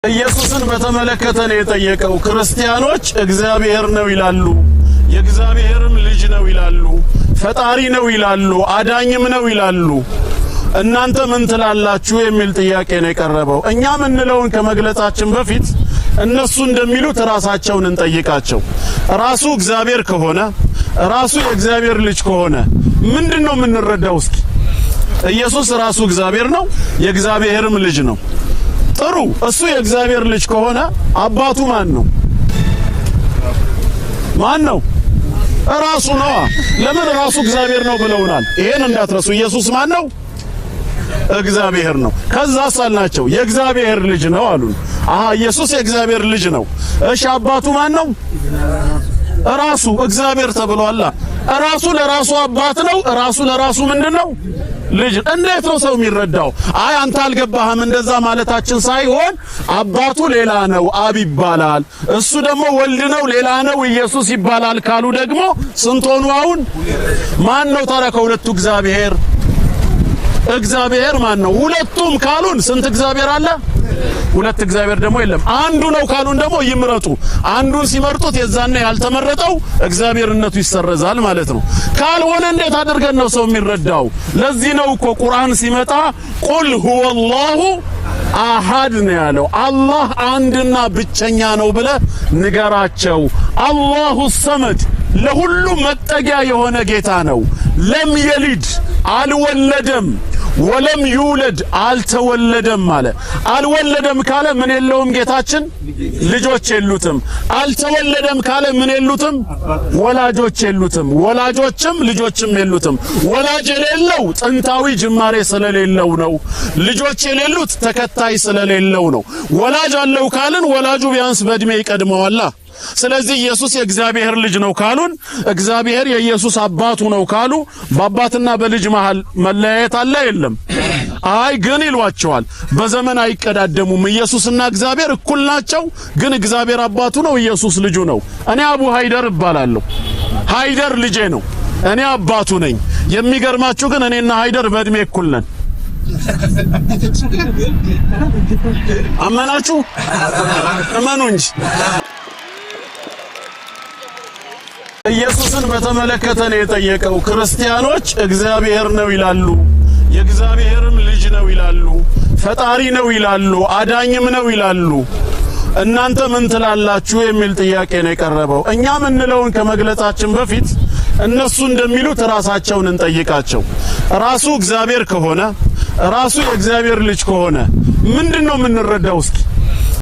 ኢየሱስን በተመለከተ ነው የጠየቀው። ክርስቲያኖች እግዚአብሔር ነው ይላሉ፣ የእግዚአብሔርም ልጅ ነው ይላሉ፣ ፈጣሪ ነው ይላሉ፣ አዳኝም ነው ይላሉ። እናንተ ምን ትላላችሁ የሚል ጥያቄ ነው የቀረበው። እኛ ምንለውን ከመግለጻችን በፊት እነሱ እንደሚሉት ራሳቸውን እንጠይቃቸው። ራሱ እግዚአብሔር ከሆነ ራሱ የእግዚአብሔር ልጅ ከሆነ ምንድነው የምንረዳው? እስኪ ኢየሱስ ራሱ እግዚአብሔር ነው፣ የእግዚአብሔርም ልጅ ነው። ጥሩ፣ እሱ የእግዚአብሔር ልጅ ከሆነ አባቱ ማን ነው? ማን ነው? ራሱ ነው። ለምን ራሱ እግዚአብሔር ነው ብለውናል። ይሄን እንዳትረሱ። ኢየሱስ ማን ነው? እግዚአብሔር ነው። ከዛስ አልናቸው የእግዚአብሔር ልጅ ነው አሉን። ኢየሱስ የእግዚአብሔር ልጅ ነው። እሺ አባቱ ማን ነው? ራሱ እግዚአብሔር ተብሏል። ራሱ ለራሱ አባት ነው። ራሱ ለራሱ ምንድነው? ልጅ። እንዴት ነው ሰው የሚረዳው? አንተ አልገባህም። እንደዛ ማለታችን ሳይሆን አባቱ ሌላ ነው፣ አብ ይባላል። እሱ ደግሞ ወልድ ነው፣ ሌላ ነው፣ ኢየሱስ ይባላል ካሉ ደግሞ ስንት ሆኑ? አሁን ማን ነው ታዲያ ከሁለቱ እግዚአብሔር? እግዚአብሔር ማን ነው? ሁለቱም ካሉን ስንት እግዚአብሔር አለ? ሁለት እግዚአብሔር ደግሞ የለም። አንዱ ነው ካሉን ደግሞ ይምረጡ። አንዱን ሲመርጡት የዛኔ ያልተመረጠው እግዚአብሔርነቱ ይሰረዛል ማለት ነው። ካልሆነ እንዴት አድርገን ነው ሰው የሚረዳው? ለዚህ ነው እኮ ቁርአን ሲመጣ ቁል ሁወላሁ አሐድ ነው ያለው። አላህ አንድና ብቸኛ ነው ብለ ንገራቸው። አላሁ ሰመድ ለሁሉ መጠጊያ የሆነ ጌታ ነው። ለም የሊድ አልወለደም፣ ወለም ይውለድ አልተወለደም አለ። አልወለደም ካለ ምን የለውም ጌታችን? ልጆች የሉትም። አልተወለደም ካለ ምን የሉትም? ወላጆች የሉትም። ወላጆችም ልጆችም የሉትም። ወላጅ የሌለው ጥንታዊ ጅማሬ ስለሌለው ነው። ልጆች የሌሉት ተከታይ ስለሌለው ነው። ወላጅ አለው ካልን ወላጁ ቢያንስ በእድሜ ይቀድመዋል። ስለዚህ ኢየሱስ የእግዚአብሔር ልጅ ነው ካሉን፣ እግዚአብሔር የኢየሱስ አባቱ ነው ካሉ በአባትና በልጅ መሃል መለያየት አለ? የለም። ግን ይሏቸዋል፣ በዘመን አይቀዳደሙም። ኢየሱስና እግዚአብሔር እኩል ናቸው። ግን እግዚአብሔር አባቱ ነው፣ ኢየሱስ ልጁ ነው። እኔ አቡ ሃይደር እባላለሁ። ሃይደር ልጄ ነው፣ እኔ አባቱ ነኝ። የሚገርማችሁ ግን እኔና ሃይደር በእድሜ እኩል ነን። አመናችሁ? እመኑ እንጂ። ኢየሱስን በተመለከተ ነው የጠየቀው። ክርስቲያኖች እግዚአብሔር ነው ይላሉ፣ የእግዚአብሔርም ልጅ ነው ይላሉ፣ ፈጣሪ ነው ይላሉ፣ አዳኝም ነው ይላሉ። እናንተ ምን ትላላችሁ የሚል ጥያቄ ነው የቀረበው። እኛ ምንለውን ከመግለጻችን በፊት እነሱ እንደሚሉት ራሳቸውን እንጠይቃቸው። ራሱ እግዚአብሔር ከሆነ ራሱ የእግዚአብሔር ልጅ ከሆነ ምንድነው የምንረዳው? እስኪ